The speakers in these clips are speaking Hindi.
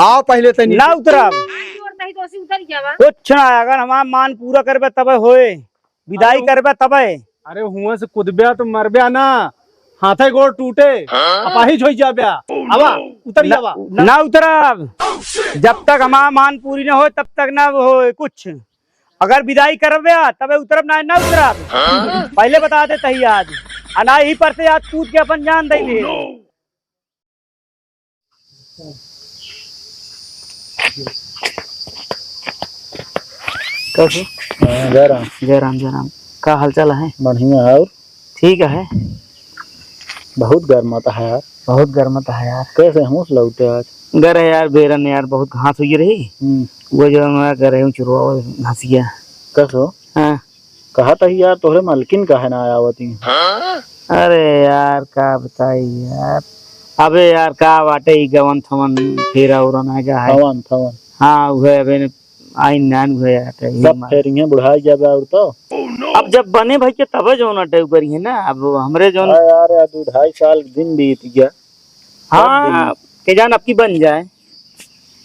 आओ पहले तनी ना उतरब कुछ ना। अगर हमारा मान पूरा करबे तबे होए, विदाई करबे तबे। अरे हुआ से कूदब्या तो मरब्या ना, हाथे गोड़ टूटे अपाहिज होई जाब्या। आवा उतर जावा। ना उतरब जब तक हमारा मान पूरी ना हो तब तक ना हो कुछ। अगर विदाई करबे तबे उतरब, ना उतरब। पहले बता दे तही आज अना ही पर से आज कूद के अपन जान दे। जय राम। जय राम जय राम। का हाल चाल है? बढ़िया है। और ठीक है। बहुत गर्माता है यार। बहुत गर्मता है यार। कैसे हम लौटे आज? घर है यार बेरन यार, बहुत घास हुई रही। वो जो मैं कर रही हूँ चुरवा घासिया। कसो? हाँ। कहा था यार तोहरे मालकिन का है ना आयावती। अरे यार का बताई यार, अबे यार का बाटे गवन थवन फेरा उरा ना जा है। थवन थवन हाँ वह अबे आई नान हुए आते सब फेरिंगे बुढ़ाई जाबे। और तो अब जब बने भाई के तब जो ना टेव करी है ना। अब हमरे जो यार 2-2.5 साल दिन बीत गया। हाँ के जान आपकी बन जाए।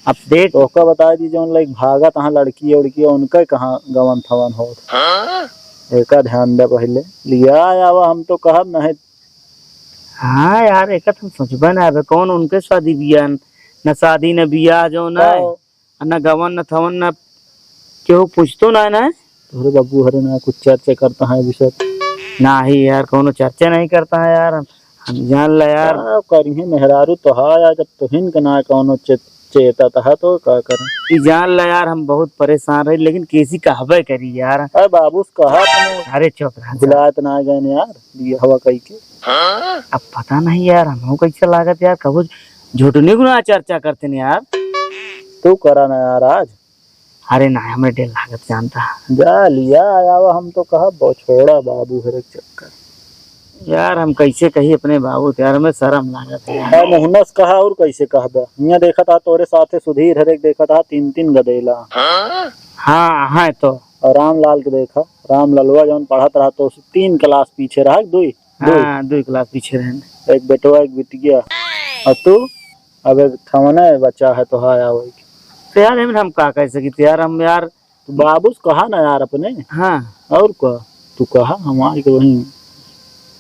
अब देख ओका बता दी जो लाइक भागा तहाँ लड़की उड़की उनका कहाँ गवन थवन हो। एक ध्यान दे पहले लिया आवा हम तो कहब नहीं। हाँ यार एक तुम सोचबे ना अब कौन उनके शादी बिया न शादी न बिया जो न गवन न थवन न क्यों पूछतो ना ना। तोरे बाबू हरे ना कुछ चर्चा करता है विषय ना ही यार कोनो चर्चा नहीं करता है यार। हम जान ला यार करिए मेहरारू तो हाँ यार, जब तुहिन का ना कोनो चेता था तो क्या करें। जान ला यार हम बहुत परेशान रहे लेकिन कैसी कहबे करी यार। अरे बाबू कहा अरे चुप रहा बुलात ना गए यार ये हवा कही के। अब पता नहीं यार हम कैसे लागत यार कबू झूठने गुना चर्चा करते न यार। तू करा ना यार आज। अरे ना हमें डेल लागत जानता जा लिया आया हम तो कहा छोड़ा बाबू हर एक चक्कर। यार हम कैसे कही अपने बाबू यार, हमें शर्म लागत है। मोहनस कहा और कैसे कहा मियाँ देखा था तोरे साथे सुधीर हर एक देखा था 3-3 गदेला। हाँ हाँ तो और रामलाल के देखा, राम ललवा जौन पढ़त रहा तो 3 क्लास पीछे रहा। 2 क्लास पीछे रहे। एक बेटवा एक बिटिया। और तू अब एक थमना बच्चा है तो हाँ यार तो यार हम का कह सकी यार। हम यार बाबू कहा ना यार अपने। हाँ और क्या तू कहा हमारे को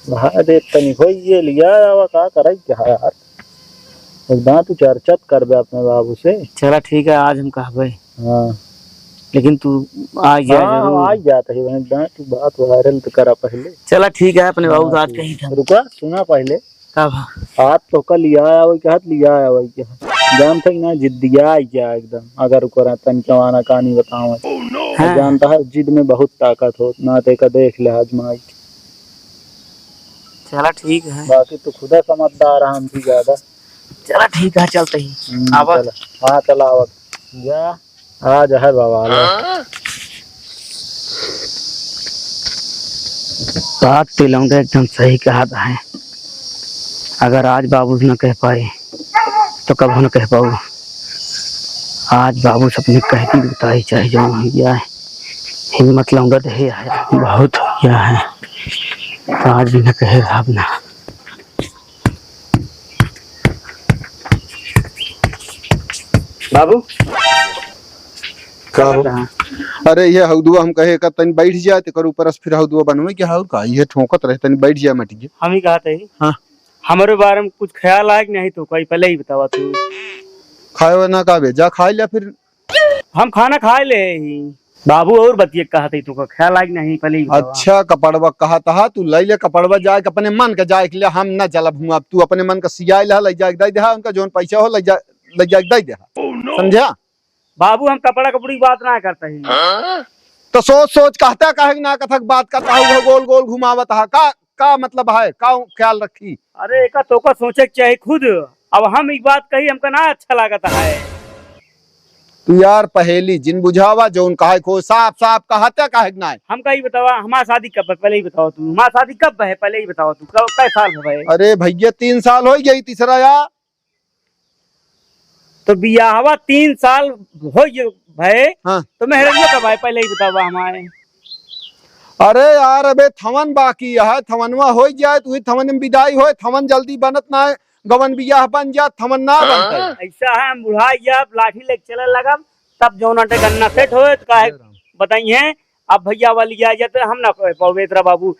वही दे तनी हो ये लिया का करे क्या यार। एकदम तू चर्चत करबे अपने बाबू से। चला ठीक है आज हम कहबे। हाँ लेकिन तू आ जा जरूर। आ जाता है एकदम तू बात वायरल तो करा पहले। चला ठीक है अपने बाबू आज कही था। रुका सुना पहले कब हाथ तो कल लिया आया वही कहत लिया आया वही क्या जान था ना जिद्दिया गया एकदम। अगर करा तन कमाना कहानी बताओ जानता है जिद में बहुत ताकत हो ना ते का देख ले आजमाई। चला ठीक है। बाकी तो खुदा समझदार हम भी ज्यादा। चला ठीक है चलते ही चला। हाँ चला आवत जा आज है बाबा। बात तिलौंडे एकदम सही कहा है। अगर आज बाबू न कह पाए तो कब न कह पाऊ। आज बाबू अपने कह दी बता ही चाहे जो हो गया है। हिम्मत लौंडा दे आया बहुत हो गया है तो आज भी न कहे ना। बाबू अरे ये हौदुआ हम कहे का तनी बैठ जाए तो कर ऊपर फिर हौदुआ बनवे क्या और का ये ठोकत रहे तनी बैठ जाए मटिए। हम ही कहा थे। हाँ हमारे बारे में कुछ ख्याल आए कि नहीं तो कोई पहले ही बतावा तू। खाए ना का जा खा लिया फिर हम खाना खा ले ही। बाबू और बतिए कहा थे तो ख्याल आए कि नहीं पहले ही बतावा। अच्छा कपड़वा कहा था तू ले ले कपड़वा जाए अपने मन का जाए के लिए हम ना चलब हूँ। अब तू अपने मन का सियाई ला ले जाए दे दे उनका जोन पैसा हो ले जाए दे दे समझा। बाबू हम कपड़ा कपड़ी बात ना करते हैं। तो सोच सोच कहता कहे ना कथक बात करता हूँ गोल गोल घुमावत है का मतलब है का ख्याल रखी। अरे एक तो का सोचे चाहे खुद। अब हम एक बात कही हमका ना अच्छा लागता है। तू यार पहेली जिन बुझावा जो उनका है को साफ साफ कहता कहे ना। हम कही बतावा हमारा शादी कब है पहले ही बताओ तू। हमारा शादी कब है पहले ही बताओ तू कब कै साल है। अरे भैया 3 साल हो गई तीसरा यार। तो बियाहवा 3 साल हो भाई। हाँ तो मेहरबिया कब है पहले ही बतावा हमारे। अरे यार अबे थवन बाकी है थवनवा हो जाए तू थवन में विदाई हो थवन जल्दी बनत ना है। गवन बियाह बन जा थमन ना बनते। ऐसा है हम बुढ़ा जब लाठी लेके चले लगब तब जो नाटे गन्ना सेट होए तो काहे बताई है। अब भैया वाली आ जाते हम ना कह पाओ बेतरा बाबू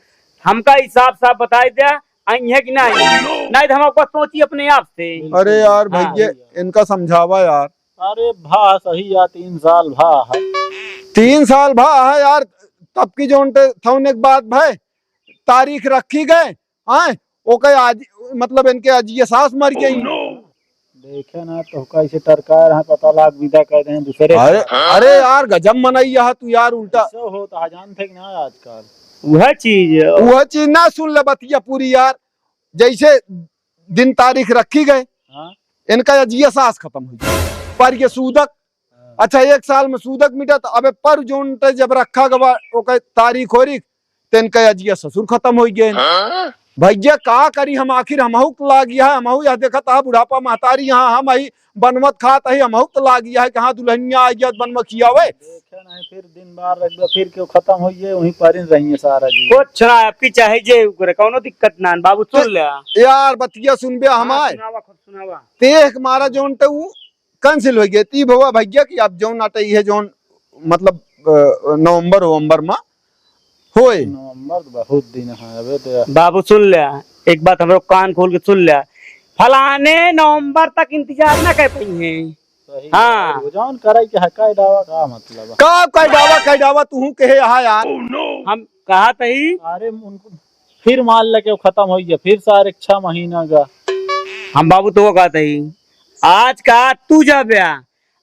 हमका हिसाब साफ बताई दे आई है कि नहीं नहीं तो हम आपको सोची अपने आप से। अरे यार हाँ। भैया इनका समझावा यार। अरे भा सही या 3 साल भा है। 3 साल भा है यार तब की जो थौने के बाद भाई तारीख रखी गए आए ओके आज मतलब इनके आज ये सास मर गई। देखे ना तो कैसे टरकार है पता लाग विदा कर रहे हैं दूसरे। अरे यार गजब मनाई है तू यार उल्टा। ऐसा हो तो जानते कि ना आजकल वह चीज वह चीज ना सुन ले बतिया पूरी यार। जैसे दिन तारीख रखी गए हाँ? इनका अजिया सास खत्म हुई पर ये सूदक अच्छा 1 साल में सूदक मिटा तो अबे पर जो जब रखा गवा ओके तारीख हो रही तो इनका अजिया ससुर खत्म हो गए। भैया का करी हम आखिर हमहू लाग गया है हमहू यह देखा था बुढ़ापा महतारी यहाँ हम आई बनमत खात है हमहू तो लाग गया है कहाँ दुल्हनिया आई बनमत किया हुए। देखे नहीं फिर दिन बार रख दो फिर क्यों खत्म हो ये वहीं पर ही रहिए सारा जी। कुछ ना आपकी चाहे जे करे कौनो दिक्कत ना बाबू सुन ले। यार बतिया सुनबे हमारे सुनावा खुद सुनावा तेख मारा जोन तो वो कैंसिल हो गई ती भवा भैया की अब जोन आटे है जोन मतलब नवंबर में होए। नवंबर तो बहुत दिन है अबे तो बाबू सुन ले एक बात हम लोग कान खोल के सुन ले फलाने नवंबर तक इंतजार ना कर पाई है। सही हाँ। है। जौन करे के हकाई दावा का मतलब है। का दावा तू कहे यहाँ यार। हम कहा तही अरे उनको फिर मान लगे वो खत्म हो गया फिर सारे 6 महीना का। हम बाबू तो कहा तही आज का तू जा ब्या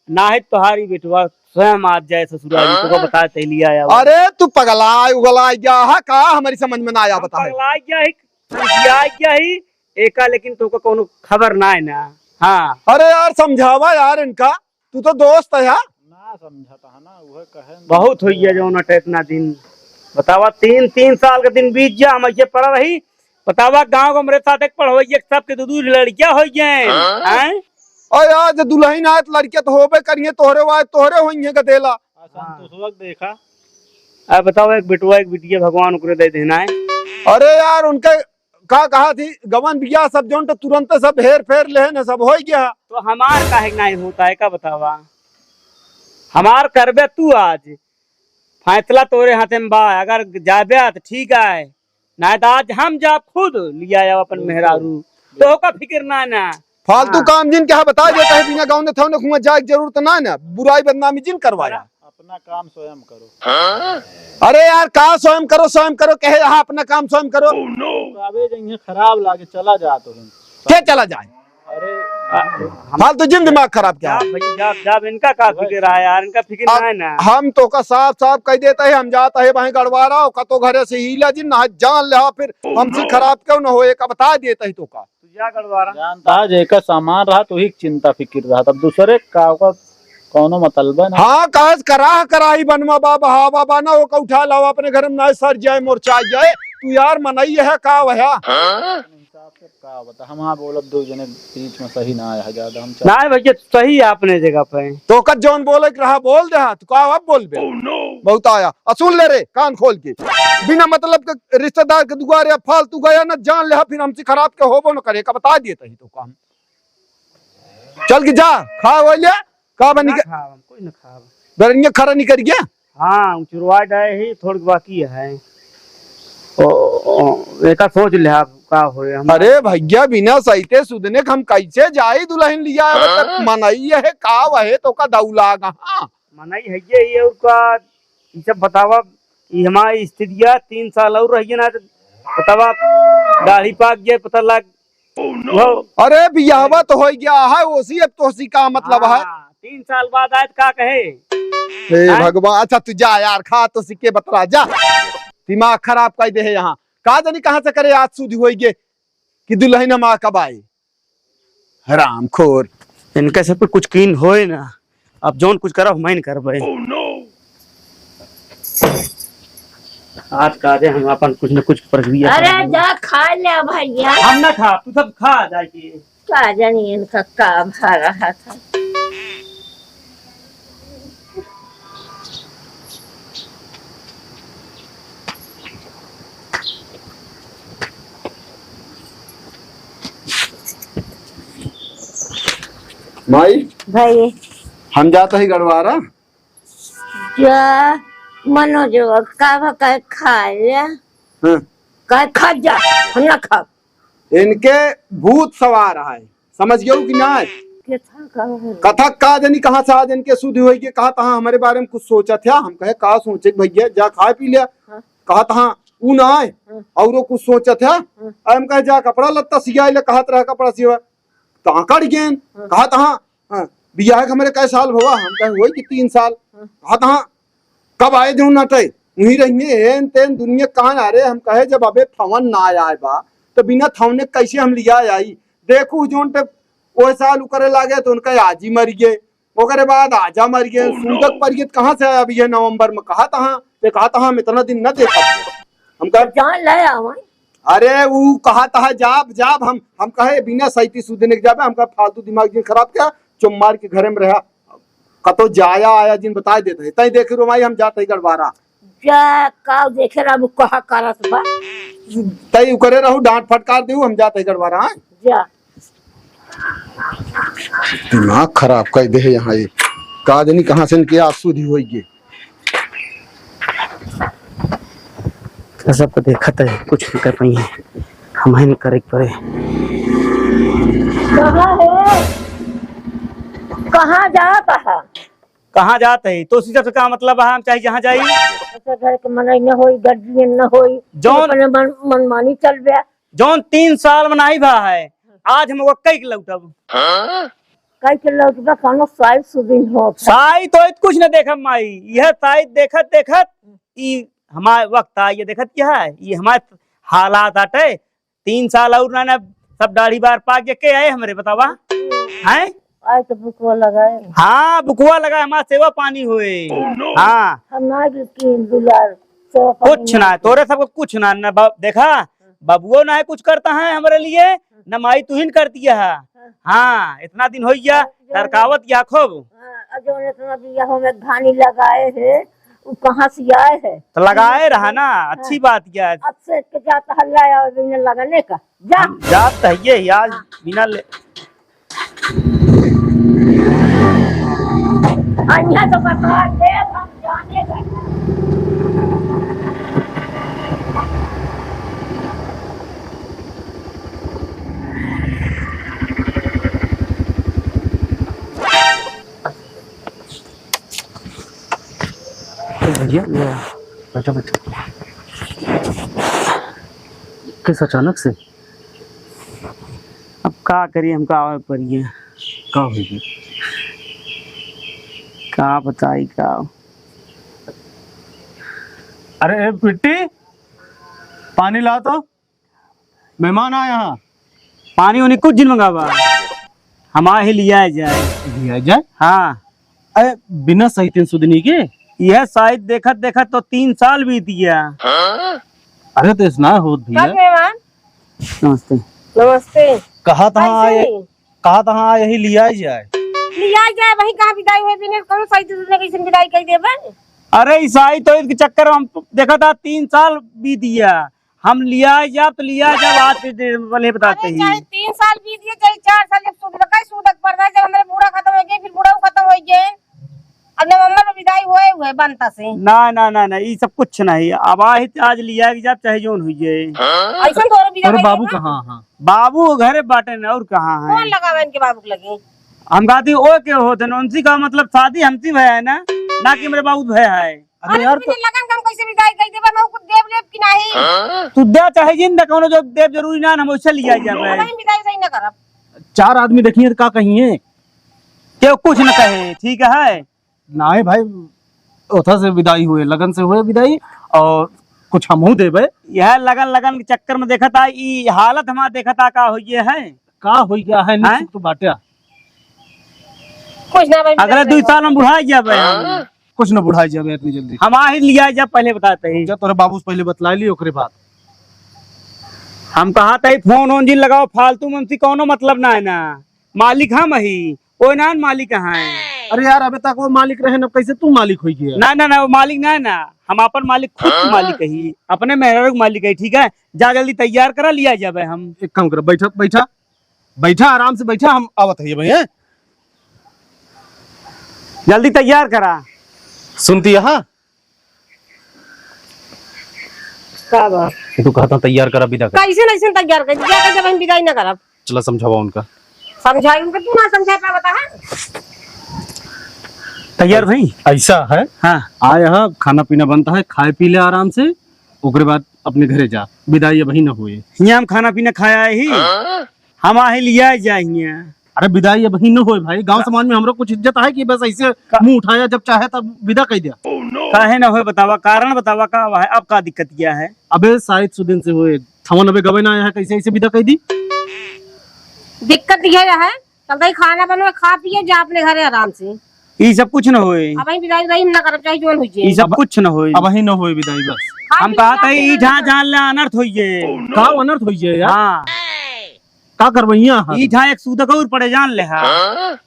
ना है तुम्हारी बेटवा स्वयं आज जाए ससुराल तो बता ते लिया आया अरे तू पगला उगला गया है का हमारी समझ में ना आया बता है। पगला गया ही एका लेकिन तो कोनो खबर ना है ना। हाँ अरे यार समझावा यार इनका तू तो दोस्त है यार। ना समझता है ना वह कहे बहुत हो गया जो नटे इतना दिन बतावा 3 साल का दिन बीत जा हम ऐसे पढ़ रही बतावा गांव को मेरे साथ एक पढ़वैया सबके दो लड़कियां हो गए। और यार जो दुल्हन आए तो लड़के तो होबे करिए तोहरे वाए तोहरे होइए गदेला। संतोष देखा। अब बताओ एक बिटुआ एक बिटिया भगवान को दे देना है। अरे यार उनके का कहा थी गवन बिया सब जोन तो तुरंत सब हेर फेर ले न सब हो गया। तो हमार काहे नहीं होता है का बतावा हमार करबे तू आज फैसला तोरे हाथे में बा अगर जाबे तो ठीक है ना तो आज हम जा खुद लिया अपन मेहरारू तो का फिक्र ना फालतू काम जिन क्या बता देता है बिना गाँव ने था घूमा जाए जरूरत ना ना बुराई बदनामी जिन करवाया। अपना काम स्वयं करो। अरे यार का स्वयं करो कहे यहाँ अपना काम स्वयं करो। अबे जइए खराब लागे चला जा तो क्या चला जाए। अरे फालतू जिन दिमाग खराब क्या जब इनका का फिक्र है यार इनका फिक्र ना है ना। हम तो का साफ साफ कह देता है हम जाता है वहीं गड़वारा का तो घरे से हीला जिन ना जान ले फिर हमसे खराब क्यों न होए का बता देता है तो का जानता है जेका सामान रहा तो ही चिंता फिक्र रहा तब दूसरे का कौनो मतलब है ना। हाँ काज कराही बनवा बाबा हा बाबा ना वो का उठा लाओ अपने घर में ना सर जाए मोर्चा जाए तू यार मनाई है का वह हिसाब से का बता हम बोलब 2 जने बीच में सही ना आया ज्यादा हम ना भैया सही है अपने जगह पे तो कद जौन बोले रहा बोल दे तू का अब बोल बे बहुत आया सुन ले रे कान खोल के बिना मतलब के रिश्तेदार के दुआरे फालतू गया ना जान ले फिर हमसे खराब के होबो न करे का बता देता ही तो काम चल के जा खा वो ले का बनी के कोई ना खा बरनिया खरा नहीं कर गया। हाँ चुरवा डाए ही थोड़ी बाकी है एक सोच ले आप का होए अरे भैया बिना सहीते सुधने हम कैसे जाए दुल्हन लिया है मनाई है का वहे तो का दौला मनाई है ये और का ये सब बतावा ये हमारी स्थितियाँ 3 साल और रही ना बतावा दाढ़ी पाक गया पता लग अरे बियाहवा तो हो गया है उसी अब तो उसी का मतलब है 3 साल बाद आए का कहे भगवान। अच्छा तू जा यार खा तो सिक्के बतला जा दिमाग खराब कर दे है यहाँ का जानी कहाँ से करे आज सुधी हो गए कि दुल्हन हम कब आए हराम खोर इनके सब पे कुछ कीन होए ना अब जोन कुछ करो मैं कर भाई आज का दे हम अपन कुछ न कुछ प्रक्रिया। अरे जा खा ले भैया हम ना खा तू सब खा जाके क्या जानी इनका का भा रहा था। माई भाई हम जाते ही गड़वारा। जा मनोज का खा लिया हाँ। का खा जा हम ना खा इनके भूत सवार है, समझ गए कि ना? के था का कथक का जनी कहाँ से आज इनके शुद्ध हुई के कहा तहा हमारे बारे में कुछ सोचा था। हम कहे कहा सोचे भैया जा खा पी लिया। कहा तहा ऊ ना आए और वो कुछ सोचा था। हम कहे जा कपड़ा लत्ता सिया ले कहा तरह कपड़ा सिवा तहा कड़ गेन। कहा तहा बियाह हमारे कै साल हुआ। हम कहे वही कि 3 साल। कहा तहा कब आए जो नटे वही रहिए एन तेन दुनिया कहाँ आ रहे। हम कहे जब अबे थवन ना आए बा तो बिना थवने कैसे हम लिया आई। देखू जोन पे वो साल करे लागे तो उनका आज ही मर गए। ओकरे बाद आजा मर गए। सूदक पर ये कहाँ से आया अभी ये नवंबर में। कहा था हम इतना दिन न देखा। हम कहे जान लाया हमारे अरे वो कहा था जाब जाब हम कहे बिना सैती सुधने के जाबे। हम कहा फालतू दिमाग जिन खराब क्या चुम मार के घरे में रहा कतो जाया आया जिन बता देते तई देख रो माई हम जाते गड़वारा जा का देखे रहा कहा करत बा तई करे रहू डांट फटकार देऊ हम जाते गड़वारा। हाँ जा दिमाग खराब कर दे यहाँ ये काजनी कहाँ से इनके आंसू दी होगी। सब देखत है कुछ नहीं कर पाई है हम नहीं करे पड़े। कहाँ है कहाँ जाता है कहाँ जाते है तो सीधा से का मतलब है हम चाहे जहाँ जाई ऐसा घर के मन न होई गर्जियन न होई जौन- अपने मनमानी चल गया जौन 3 साल में नहीं भा है आज हम कई के लौटब। कई के लौट बा कानो साइड सुदिन हो साई तो कुछ न देखब माई यह साई देखत देखत ई हमारे वक्त आ ये देखत क्या है ये हमारे हालात आटे 3 साल और ना सब दाढ़ी बार पाक के आए हमारे बतावा हैं। आए तो बुकवा लगाए हाँ बुकुआ लगा हमारा सेवा पानी हुए। हाँ हम ना की दुलार सेवा पानी कुछ ना तोरे सबको कुछ ना न देखा बबुओ ना है कुछ करता है हमारे लिए न माई तुहिन करती है। हाँ इतना दिन हो गया तरकावत या खूब जो इतना दिया हो में धानी लगाए है वो कहाँ से आए है तो लगाए रहा ना अच्छी बात क्या है। अब से के जाता हल्ला या बिना लगाने का जा जात है ये आज बिना ले अन्य तो बता दे हम जाने का भैया बैठो बैठो किस अचानक से अब का करिए हम का परिए का होगी का बताई का। अरे पिट्टी पानी ला तो मेहमान आए यहाँ। पानी उन्हें कुछ दिन मंगावा हमारे ही लिया जाए। लिया जाए। हाँ अरे बिना सही 300 दिन के यह शायद देखत देखत तो 3 साल बीत गया। अरे तो इसना होत भैया। नमस्ते नमस्ते कहा तहाँ यही लिया जाए लिया जाए वही कहाँ विदाई हुए बिना कौन सही दूसरे कैसे विदाई कर देबे। अरे ईसाई तो इसके चक्कर में हम देखा था 3 साल बीत गया हम लिया जा तो लिया जब आज वाले बताते ही चाहे 3 साल बीत गए चाहे 4 साल जब सूदक पड़ रहा है जब हमारे बूढ़ा खत्म हो गए फिर बूढ़ा खत्म हो गए अब नवंबर में विदाई हुए बनता से ना ना ना ना ये सब कुछ नहीं अब आज लिया जब चाहे जोन हुई ऐसा तो विदाई। अरे बाबू कहाँ? हाँ बाबू घरे बाटे न और कहाँ है। कौन लगावे इनके बाबू के लगे हम कहती ओ के होते न उनसी का मतलब शादी हमसी भय है ना कि मेरे बाबू भय है। अरे यार तो लगन कम कैसे विदाई कर देबे मैं कुछ देव लेब कि नहीं तू दे चाहे जिन दे कोनो जो देव जरूरी ना हम उससे लिया जावे। नहीं विदाई सही न करब 4 आदमी देखिए तो का कहिए क्यों कुछ न कहे ठीक है ना है भाई ओथा से विदाई हुए लगन से हुए विदाई और कुछ हमहू देबे। यह लगन लगन के चक्कर में देखा था ये हालत हमारा देखा था का हो ये है का हो गया है निश्चित तो बाटे कुछ ना भाई अगले 2 साल में बुढ़ा जावे कुछ न बुढ़ाई जाबे इतनी जल्दी। हम ही लिया जब पहले बताते ही जब तोरे बाबू से पहले बतला ली ओकरे बाद हम कहा था फोन ओन जिन लगाओ फालतू में कोनो मतलब ना है ना मालिक हम ही कोई ना मालिक कहाँ है। अरे यार अबे तक वो मालिक रहे न कैसे तू मालिक हुई गया। ना ना ना वो मालिक ना है ना हम अपन मालिक खुद के मालिक ही अपने मेहर मालिक है ठीक है जा जल्दी तैयार करा लिया जावे हम। एक काम कर बैठा बैठा बैठा आराम से बैठा हम आवत है भैया जल्दी तैयार करा। सुनती यहाँ का बात तू कहता तैयार करा विदा कर। कैसे नहीं तैयार कर दिया कर जब हम विदाई ना करब। चला समझावा उनका। समझाई उनका तू ना समझा पा बता है। तैयार भाई? ऐसा है हाँ आ यहाँ खाना पीना बनता है, खाए पी ले आराम से, ओकरे बाद अपने घरे जा, विदाई अभी न हुए। यहाँ हम खाना पीना खाया ही, हम आए लिया जाइए। अरे विदाई अभी न हुए भाई, गांव समाज में हमरा कुछ इज्जत है कि बस ऐसे मुंह उठाया जब चाहे तब विदा कह दिया। काहे ना हो बतावा, कारण बतावा का है, अब का दिक्कत क्या है? अबे शायद सुदिन से हुए थवन अबे गवे ना आया है, कैसे ऐसे विदा कह दी। दिक्कत ये है तब तक खाना बनवा खा पिए जा अपने घरे आराम से। ये सब कुछ न होए, अब हम विदाई ना करब चाहे जोन हो जाए। ये सब कुछ न होए। अब ही न हुए विदाई बस। हम कहा था ई जहाँ जान ले अनर्थ होइए। का अनर्थ होइए यार? हाँ का करवैया ई जहाँ एक सूदक और पड़े जान ले। हाँ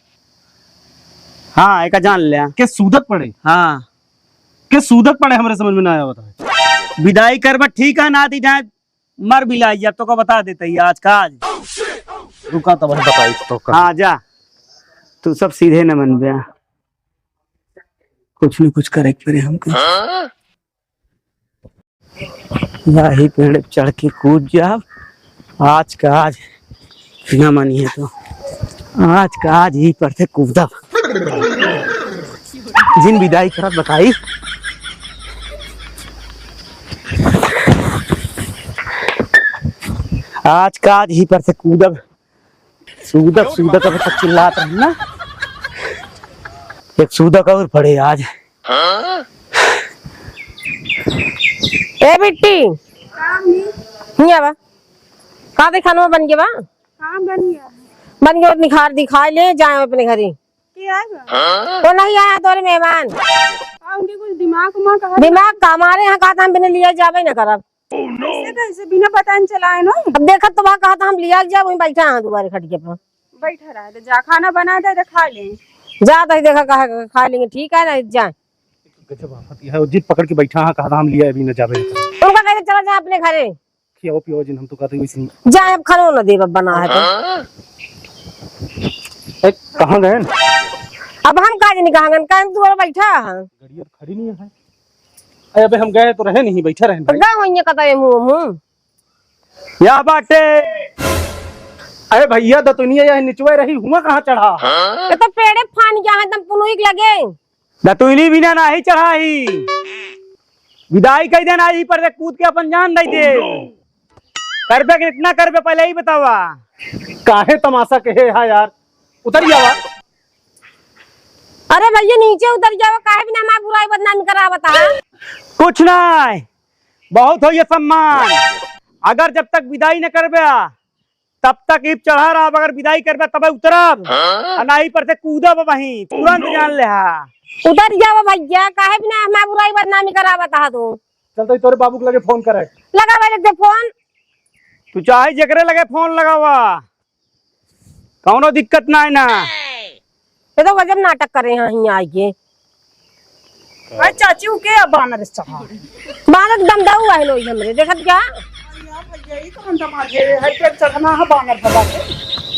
एक जान ले के सूदक पड़े। हाँ के सूदक पड़े हमारे समझ में ना आया बता। विदाई करबा ठीक है ना, ती जहाँ मर भी लाई अब तो का बता देते ही आज का आज। रुका तब बताई तो का। हाँ जा तू सब सीधे न मन बया, कुछ न कुछ करे पड़े हमको। यही पेड़ चढ़ के कूद जाओ, आज का आज न मानिए तो आज का आज ही पर से कूदब। जिन विदाई करत बताई आज का आज ही पर से कूदब। सूदक सूदक अब तक चिल्लात रही ना, एक सूदक और पड़े आज। ए बिट्टी हिया बा का दे खाना बन गया बा? हाँ बन गया। बन गया निखार दिखाई ले जाए अपने घरे। क्या आएगा? तो नहीं आया तोरे मेहमान। उनके कुछ दिमाग उमाग है? दिमाग का हमारे यहाँ कहा था हम बिना लिया जावे ना करब। कैसे कैसे बिना पता नहीं चलाए ना? अब देखत तो वहाँ कहा था हम लिया जाए, वहीं बैठा है दोबारा खटिया पर। बैठा रहा तो जा खाना बना दे तो खा ले। जा तो देखा कहा खा लेंगे, ठीक है ना जाए। गजब आफत है, जिद पकड़ के बैठा है, कहा था हम लिया अभी न जावे। उनका कहते चला जाए अपने घरे, खियाओ पियो जिन हम तो कहते वैसे जाए अब खाना न दे बना है तो। कहाँ गए? अब हम काज नहीं कहा दोबारा बैठा है। गाड़ी खड़ी नहीं है। अरे अबे हम गए तो रहे नहीं, बैठा रहे भाई। गाँव वहीं कता मुँह या बाटे। अरे भैया दतुनिया यह निचवे रही हुआ कहाँ चढ़ा? ये तो पेड़े फान गया है एकदम पुनुइक लगे। दतुली बिना नाही चढ़ाई, विदाई कई दिन आई पर से कूद के अपन जान दे दे। करबे कितना करबे पहले ही बतावा। काहे तमाशा कहे है यार, उतर जावा। अरे भैया नीचे उतर जाओ, काहे बिना हमारी बुराई बदनामी करा बता। कुछ नहीं, बहुत हो ये सम्मान। अगर जब तक विदाई न करबे तब तक ईप चढ़ा रहा, अगर विदाई करबे तब उतरब नहीं पर से कूदब वहीं तुरंत जान ले। उतर जाओ भैया, काहे बिना हमारी बुराई बदनामी करा बता। तू चलते तोरे बाबू के लगे फोन करे। लगा भाई फोन, तू चाहे जकरे लगे फोन लगावा, कौनो दिक्कत ना है ना। ये तो गजब नाटक करे हैं यहाँ आइए। अरे चाची के बानर चढ़ा बानर दम दाऊ है लोई हमरे देखत क्या? यही तो हम दमागे है पे चढ़ना है बानर दबा के।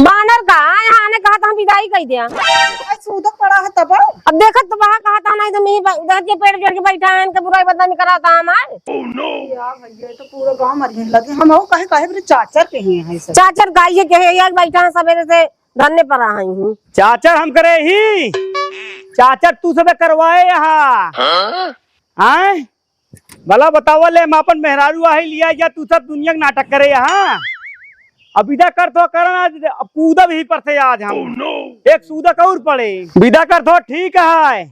बानर का यहाँ ने कहा था हम विदाई कर दिया। सूदक पड़ा है तब। अब देखत तो वहाँ कहा था नहीं तो मैं उधर के पेड़ चढ़ के बैठा है, इनका बुराई बदनामी कराता हमारे। यार भैया तो पूरा गांव मरने लगे। हम वो कहे कहे मेरे चाचा के हैं ऐसे। चाचर गाइए कहे यार बैठा है सवेरे से धरने पर आई हूँ। चाचर हम करे ही, चाचर तू सब करवाए यहाँ आए भला बतावा ले। हम अपन मेहरारू आई लिया या तू सब दुनिया के नाटक करे यहाँ। अब विदा कर तो करना, कूदब ही पर से आज हम एक सूदक और पड़े। विदा कर तो ठीक है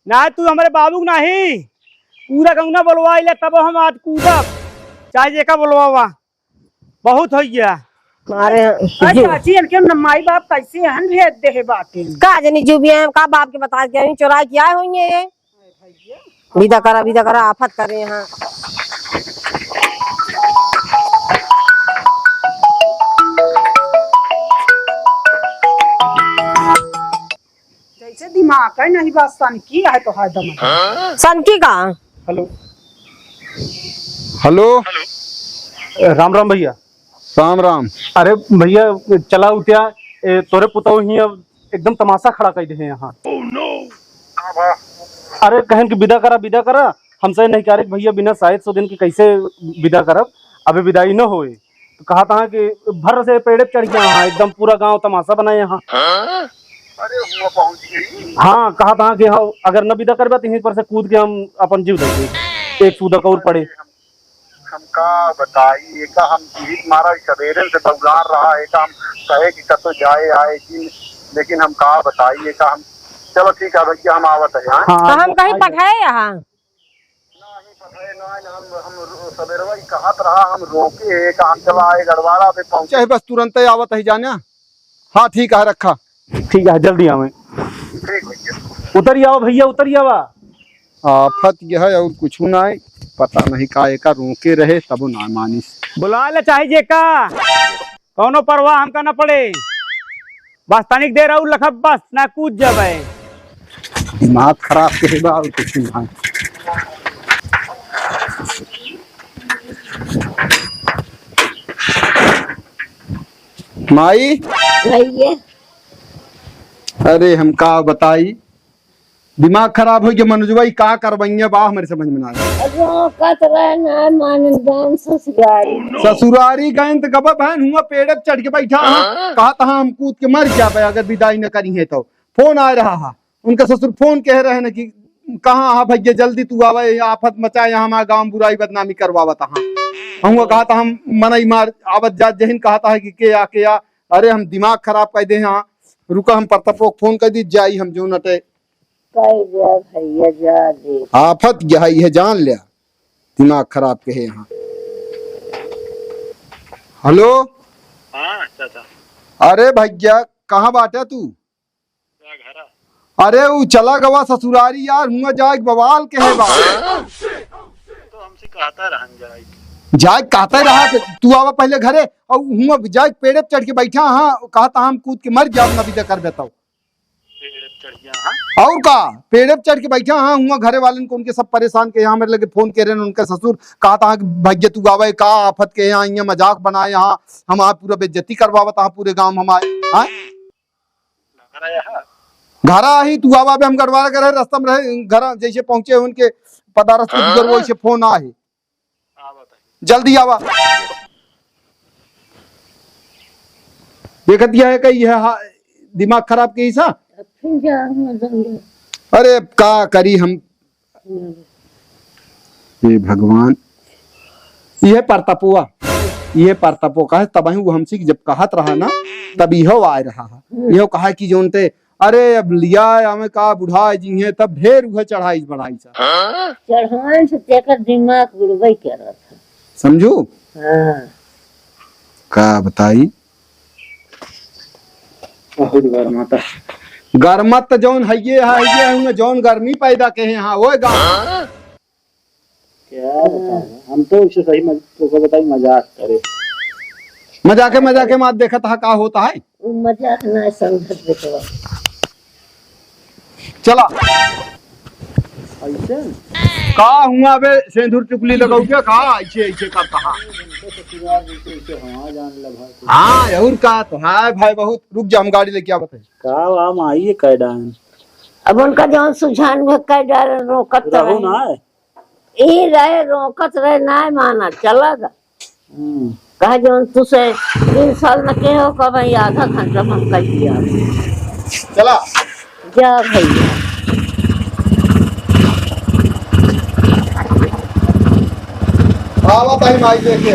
ना, तू हमारे बाबू नहीं पूरा गंगना बोलवा ले तब हम आज कूदब, चाहे जेका बोलवा बहुत हो गया। अरे चाची इनके माई बाप कैसे हैं भेज दे है बातें। का जनी जो भी है का बाप के बता के चुराई क्या हुई है। विदा करा आफत करे यहाँ। जैसे दिमाग है नहीं बात सन की है तो हर दम सनकी का। हेलो हेलो, राम राम भैया। राम राम। अरे भैया चला उठिया, तोरे पुताऊ ही अब एकदम तमाशा खड़ा कर दे यहाँ। अरे कहन की विदा करा हमसे नहीं कह रहे भैया बिना शायद 100 दिन की कैसे विदा करब, अबे विदाई न होए तो कहा था कि भर से पेड़े चढ़ गया यहाँ, एकदम पूरा गांव तमाशा बनाए यहाँ। हाँ कहा था कि हाँ अगर न विदा करबा तो यहीं पर से कूद के हम अपन जीव देंगे, एक सूदक और पड़े। हमका बताई एक हम जीवित मारा सवेरे से बगुलार रहा एक हम कहे कि कतो जाए आए कि लेकिन हम कहा बताइए का हम चलो ठीक है भैया हम आवत है यहाँ। तो हम कहीं पठाए यहाँ हम सवेरे कहत रहा हम रोके एक हम चला आए गढ़वाला पे पहुंचे चाहे बस तुरंत ही आवत है जाने। हाँ ठीक है रखा। ठीक है जल्दी आवे। ठीक भैया उतर आओ भैया उतर आवा। आफत यह है और कुछ ना है, पता नहीं का एका रोके रहे तब ना मानिस। बुला ले चाहिए का कौनो परवाह हमका न पड़े, बस तनिक देर और लखब बस ना कूद जावे। दिमाग खराब के बा और कुछ ना। माई भैया अरे हम का बताई दिमाग खराब हो गया मनोजबाई का करवाइया बा हमारे समझ में ना आया। रोकत रहना मानदान ससुरारी ससुरारी गए तो गबा बहन हुआ पेड़ पे चढ़ के बैठा हाँ कहा था हम कूद के मर जाबे अगर विदाई न करी है तो। फोन आ रहा है उनका ससुर फोन कह रहे हैं कि कहाँ हाँ भैया जल्दी तू आवे आफत मचाए यहाँ हमारा गाँव बुराई बदनामी करवावत हाँ। हम कहा था हम मनई मार आवत जात जहिन कहा था कि के आ अरे हम दिमाग खराब कर दे हाँ रुका हम परतपो फोन कर दी जाई हम जो नटे भैया जा दे आफत यही है जान लिया दिमाग खराब के है यहाँ। हेलो हाँ चाचा अरे भैया कहाँ बाटे तू? अरे वो चला गवा ससुरारी यार हुआ जाए बवाल के है बात तो हमसे कहता रहन जाए जाए कहते रहा तू आवा पहले घरे और हुआ जाए पेड़े पे चढ़ के बैठा हाँ कहता हम कूद के मर जाओ नबी कर देता हूँ और का पेड़े पे चढ़ के बैठा हाँ हुआ घरे वाले को उनके सब परेशान के यहाँ मेरे लगे फोन के रहे उनके ससुर कहा था भैया तू आवे का आफत के यहाँ यहाँ मजाक बनाए यहाँ हम पूरा बेइज्जती करवावत हाँ पूरे गाँव हमारे घर ही तू आवा हम गढ़वाला के रहे रास्ता में रहे घर जैसे पहुंचे उनके पदारस वैसे फोन आए जल्दी आवा देखत यह है कि यह दिमाग खराब के हिस्सा। अरे का करी हम ये भगवान यह परतपुआ ये परतपो का है तब वो हमसे जब कहत रहा ना तब यहो आ रहा है यहो कहा कि जोनते अरे अब लिया हमें का बुढ़ा जी है तब ढेर उहे चढ़ाई बढ़ाई सा चढ़ाई से तेकर दिमाग गुड़बई कर रहा था समझू। हाँ का बताई बहुत गर्मत जौन है जौन गर्मी पैदा के यहाँ वो गाँव क्या हम तो उसे सही तो बताई मजाक करे मजाके मात देखा था का होता है वो मजाक ना समझत देखवा चला ऐसे का हुआ बे सिंदूर चुकली लगाऊ क्या का ऐसे ऐसे करता हाँ और का तो है भाई बहुत रुक जा हम गाड़ी लेके आवत है का हम आइए कैडान अब उनका जौन सुझान में कई डाल रोकत रहू ना है ई रहे रोकत रहे ना माना चला गा कहा जौन तुसे 3 साल में के हो कब आधा घंटा हम कर दिया चला जा भैया आवा भाई माई देखे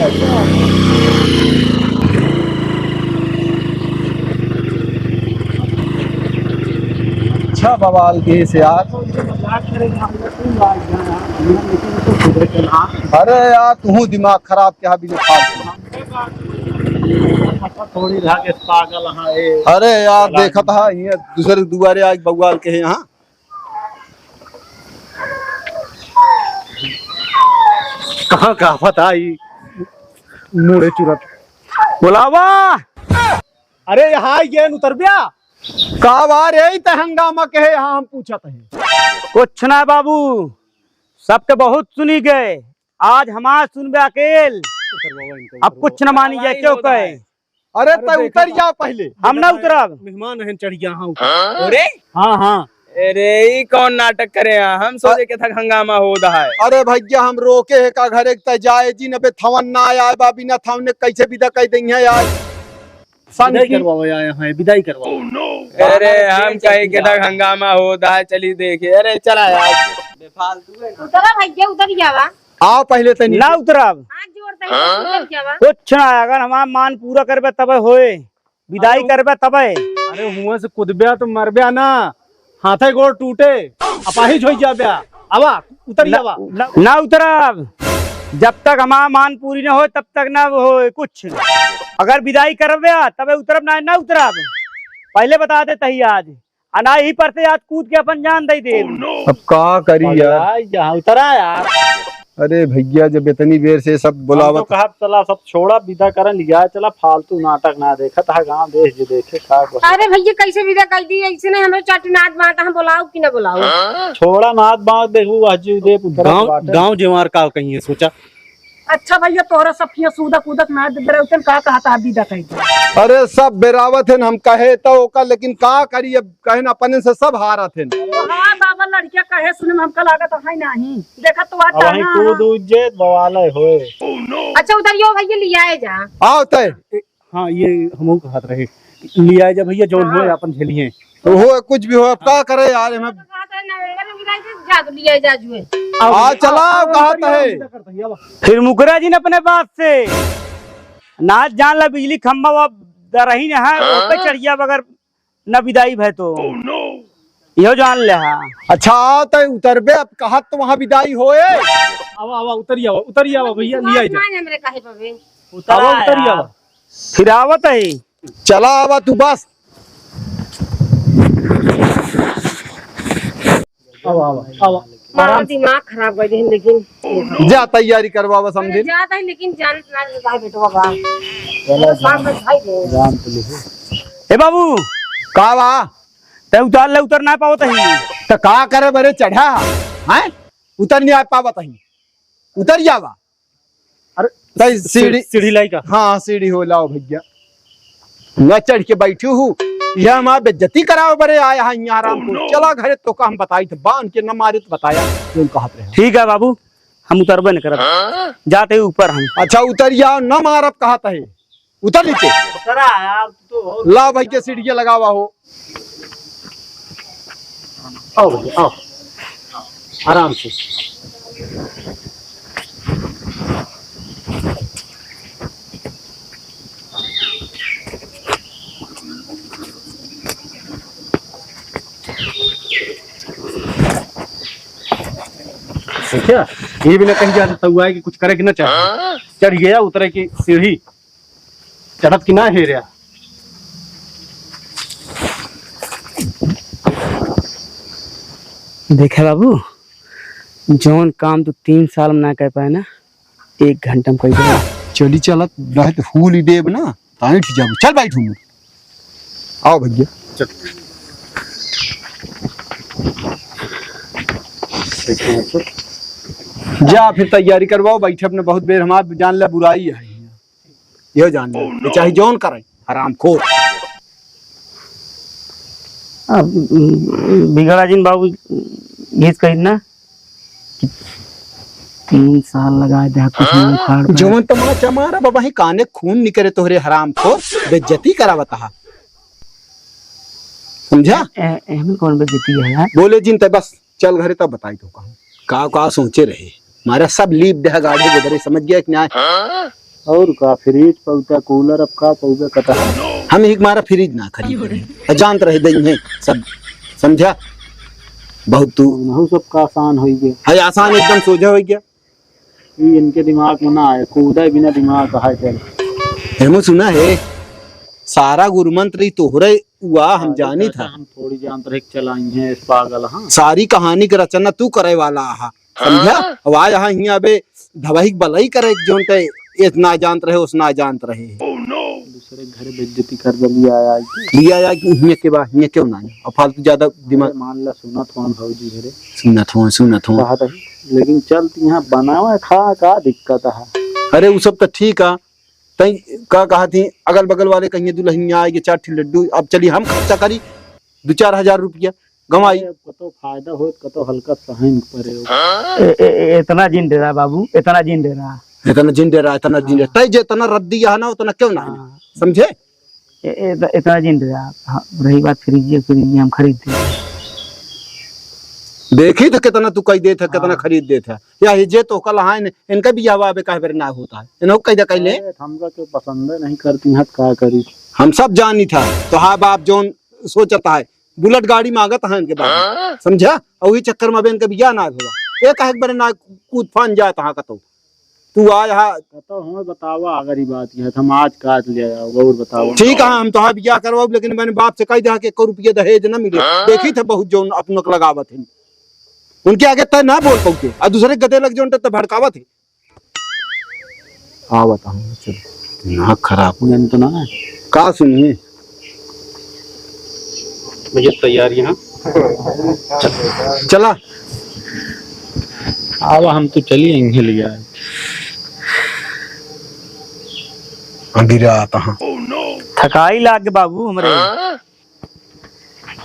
अच्छा बवाल के से यार अरे यार तू दिमाग खराब क्या भी थोड़ी रहा के पागल हां अरे यार देखा था ये दूसरे दुआरे आज बवाल के है यहाँ कहाँ का पता ही मुड़े चुरत बुलावा। अरे यहाँ ये उतर गया का बार यही तो हंगामा के है यहाँ हम पूछत है कुछ ना बाबू सबके बहुत सुनी गए आज हमार सुनबे अकेल अब कुछ न मानी जाए क्यों कहे। अरे तो उतर जा पहले हम ना उतरब मेहमान है चढ़ गया हाँ अरे हाँ अरे ये कौन नाटक करे हैं? हम सोचे के था हंगामा हो रहा है। अरे भैया हम रोके है का घर एक जाए जी न बे थवन ना आया बाबी ना थवन ने कैसे विदा कह देंगे यार विदाई करवाओ यहाँ, विदाई करवाओ। अरे हम कहे के था हंगामा हो रहा है, चली देखिए। अरे चला यार उतरा भैया उतर जावा। आओ पहले तो ना उतरब हाथ जोड़ते ही उतर जावा। कुछ ना, अगर हमारा मान पूरा करबे तबे होए, विदाई करबे तबे। अरे हुआ से कूदब्या तो मरब्या ना, हाथे गोड़ टूटे अपाहिज हो जाब्या। आवा उतर जावा। ना उतरब, जब तक हमारा मान पूरी ना हो तब तक ना हो कुछ। अगर विदाई करबे तबे उतरब, ना ना उतरब। पहले बता दे तही आज अना ही पर से आज कूद के अपन जान दे दे। अब का करी यार, यहाँ उतरा यार। अरे भैया जब इतनी देर से सब बुलावत कहा चला सब छोड़ा विदा करन लिया, चला फालतू नाटक ना देखा था गाँव देश जो देखे का अरे भैया कैसे विदा कर दी? ऐसे नहीं हमें चाटनाथ बांटा, हम बुलाओ कि ना बुलाओ? छोड़ा नाथ बाँध देखू अजू दे गाँव जवार का कहीं सोचा। अच्छा भैया तोहरा सब किया सूदक उदक ना दे रहे उतन का कहा था विदा कही। अरे सब बेरावत है हम कहे तो ओका, लेकिन का करी अब कहे ना अपने से सब हारत है। हाँ बाबा लड़किया कहे सुने में हमका लागत है नहीं देखा तो आता वहीं ना। कूद उज्जैत बवाले होए। अच्छा उधर भैया लिया जा। आओ तय हाँ ये हम कहत रहे लिया जब भैया जो हो अपन झेलिए तो हो कुछ भी हो, अब का करे यार हमें। आ चला कहत है फिर मुकरा जी ने अपने बात से नाच जान ला बिजली खम्बा वो दरही ने है वो पे चढ़ गया बगैर न विदाई भय तो यो जान ले। हाँ अच्छा तय उतरबे अब कहत तो वहाँ विदाई होए। आवा आवा उतर आवा भैया लिया जा। आवा उतर आवा फिर आवत है। चला आवा तू बस। मारा दिमाग खराब कर दे, लेकिन जा तैयारी करवावा समझे। जाता है लेकिन जान ना देता है बेटवा बा। शाम में खाई दे। ए बाबू का बा ते उतार ले, उतर ना पावत है तो का करे बरे चढ़ा है उतर नहीं आ पावत ही, उतर जावा। अरे सीढ़ी लाई का। हाँ सीढ़ी हो लाओ भैया, मैं चढ़ के बैठू हूँ। यह हमारा बेइज्जती कराओ बरे आया है यहाँ आराम को। चला घरे तो का हम बताई थे बांध के न मारे तो बताया तुम कहा रहे। ठीक है बाबू हम उतरबे न करब, जाते ऊपर हम। अच्छा उतर जाओ न मारब कहता है, उतर नीचे ला भैया सीढ़िया लगावा हो। आओ भैया आओ आराम से। क्या ये भी ना कहीं जाता हुआ है कि कुछ करे कि ना चाहे। चढ़ गया उतरे की सीढ़ी चढ़त की ना है रहा। देखे बाबू जौन काम तो 3 साल में ना कर पाए ना 1 घंटा में कर। चली चलत रहे तो फूल ही देब ना ताई ठीक जाबू। चल बैठू आओ भैया चल। जा फिर तैयारी करवाओ बैठे अपने। बहुत बेर हमार जान ले बुराई है ये जान ले चाहे जौन करे हराम खोर। बिगड़ा जिन बाबू ये कही ना 3 साल लगाए दे कुछ नहीं उखाड़ जौन तमाचा मारा बाबा ही काने खून निकरे तोहरे हराम खोर बेइज्जती करावता समझा। एहमे कौन बेइज्जती है यार? बोले जिन ते बस चल घरे तब बताई तो का सोचे रहे हमारा सब लीप दे गाड़ी गुजरे समझ गया कि नहीं। और का फ्रिज पौता कूलर अब का पौधा कटा हम एक मारा फ्रिज ना खरीद जानत रहे दई सब समझा। बहुत तू सब का आसान हो गया है, आसान एकदम सोझा हो गया। ये इनके दिमाग में ना आए, कूदा बिना दिमाग कहा चल। हेमो सुना है सारा गुरु मंत्र तोहरे हुआ हम जानी था। हम थोड़ी जानते रहे चलाई है इस पागल। हाँ सारी कहानी की रचना तू करे वाला हा समझा। अब आज यहाँ हियाँ बे धवाही बलई करे जोन ते इतना जानत रहे उस ना जानत रहे। दूसरे घर बेइज्जती कर लिया लिया हियाँ के बाद हियाँ क्यों ना और फालतू ज्यादा दिमाग मान ला सुना थोन भौजी घरे सुनत हो लेकिन चल यहाँ बनावा खा का दिक्कत है। अरे वो सब तो ठीक है तई का कहा थी अगल बगल वाले कहीं दुल्हनिया आएगी 4 लड्डू। अब चलिए हम खर्चा करी 2-4 हजार रुपया गवाई। कतो फायदा हो कतो हल्का सहन परे हो। इतना जिन दे रहा बाबू, इतना जिन दे रहा। इतना जिन दे रहा, इतना जिन तय जितना रद्दी है ना उतना क्यों ना है, समझे? इतना जिन दे रहा। हाँ, रही बात फ्रिज हम खरीदते देखी तो कितना तू कह देता, कितना खरीद देता या ये तो कल हाँ इनका भी जवाब कह बेर ना होता है, इनको कह दे कहले हमका तो पसंद नहीं करती है, क्या करी। हम सब जानी था तो हाँ बाप जोन सोचता है बुलेट गाड़ी मांगत है इनके बाद, समझा? और वही चक्कर में इनका बिया ना हुआ एक बार ना कूद फान जाता है कतो तू आज हाँ कतो हमें बतावा अगर ये बात है हम आज काट ले और बताओ। ठीक है हम तो हाँ बिया करवाओ, लेकिन मैंने बाप से कह दिया कि 1 रुपये दहेज न मिले। देखी थे बहुत जोन अपनों को लगावत है, उनके आगे तय ना बोल पाते और दूसरे गदे लग जो तो भड़कावत है। हाँ बताओ चलो ना खराब तो ना का सुनिए मुझे तैयारी है। चला अब हम तो चलिए लिया गिरा आता हाँ थकाई लाग के बाबू हमरे।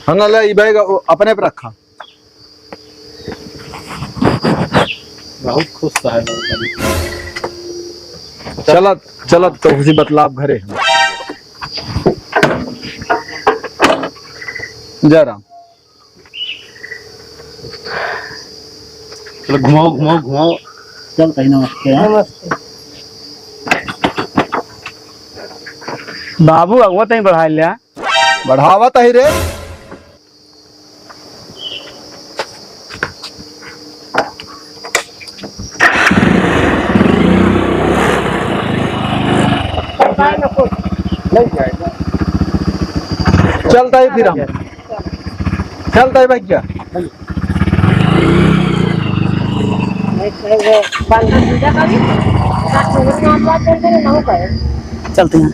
हाँ ना ये बैग अपने पे रखा। बहुत खुश है चला चला तो उसी बतलाव घरे जय राम। चलो घुमाओ घुमाओ घुमाओ। चल कहीं नमस्ते। बाबू अगवा तई बढ़ा लिया बढ़ावत है रे। चलता है फिर हम चलता है भैया। चलते हैं।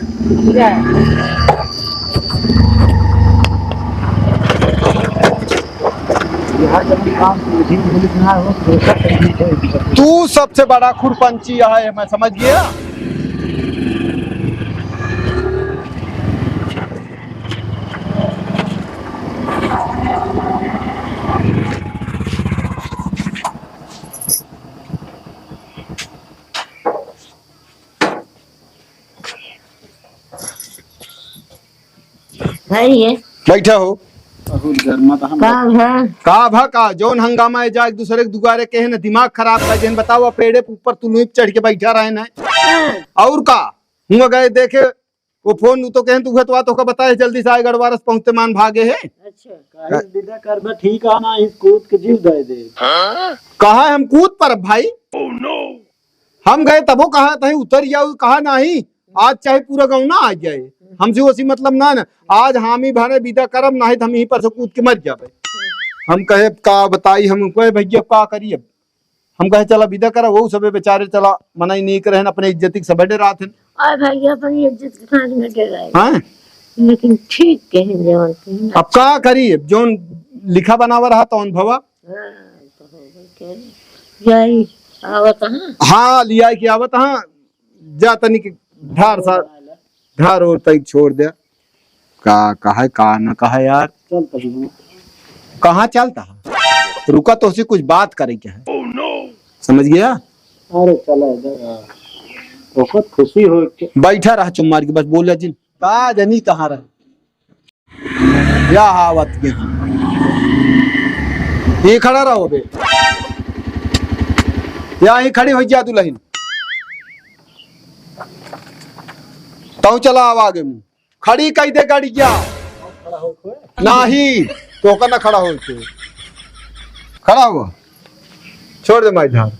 तू सबसे बड़ा खुरपंची है, मैं समझ गया। है बैठा हो का का जोन हंगामा है जा एक दूसरे के दुआरे के है ना दिमाग खराब कर जन बताओ पेड़े पे ऊपर तू चढ़ के बैठा रहे ना और का हुआ गए देखे वो फोन तो कहें तू तो का बताए जल्दी से आए गड़वारस पहुंचते मान भागे है। विदा कर ठीक है ना इस कूद के जीव दे दे। कहा हम कूद पर भाई हम गए तबो कहा था उतर जाओ कहा नहीं आज चाहे पूरा गाँव ना आ जाए हमसे उसी मतलब ना आज हामी भाने विदा करम ना हम यहीं पर से कूद के मर जाए। हम कहे का बताई हम कहे भैया का करिए हम कहे चला विदा करा वो सब बेचारे चला मना ही नहीं करे अपने इज्जत सब डरा थे भैया अपनी इज्जत में डराए हाँ लेकिन ठीक कहें अब का करिए जोन लिखा बनावा रहा तो अनुभवा हाँ लिया कि आवत हाँ जा तनिक धार सा धार और तक छोड़ दिया का न कहा यार कहाँ चलता है रुका तो उसे कुछ बात करे क्या है समझ गया। अरे चला बहुत खुशी हो बैठा रहा चुम्मार की बस बोलिया जिन का जनी कहाँ रहे या हावत के ये खड़ा रहो बे या ही खड़ी हो जा दुल्हन तो चला आव आगे मुँह खड़ी कही दे गाड़ी क्या नहीं तो का ना खड़ा हो खड़ा हुआ छोड़ दे माई धार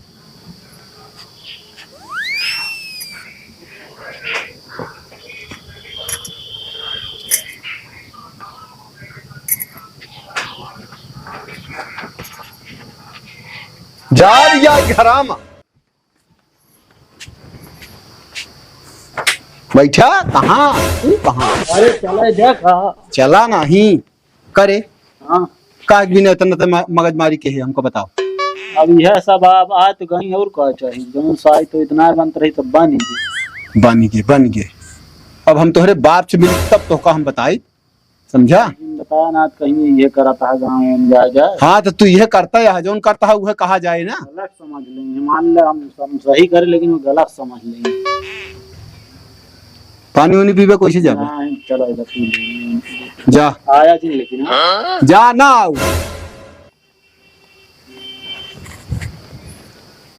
जा रिया घरामा बैठा कहाँ तू कहाँ अरे चला देखा चला नहीं करे हाँ का भी नहीं इतना मगजमारी के है हमको बताओ। अब यह सब आप आए तो कहीं और का चाहिए जौन साई तो इतना बनत रही तो बन गए अब हम तोहरे बाप से मिल तब तो का हम बताई समझा बताया ना कहीं ये करता है गाँव में जा जाए। हाँ तो तू यह करता है जो करता है वह कहा जाए ना। गलत समझ लेंगे, मान ले हम सही करें लेकिन वो गलत समझ लेंगे। पानी वानी पीबे कैसे जाबे? हाँ, चलो इधर पी लेंगे। जा आया जी लेकिन हाँ? जा ना आओ।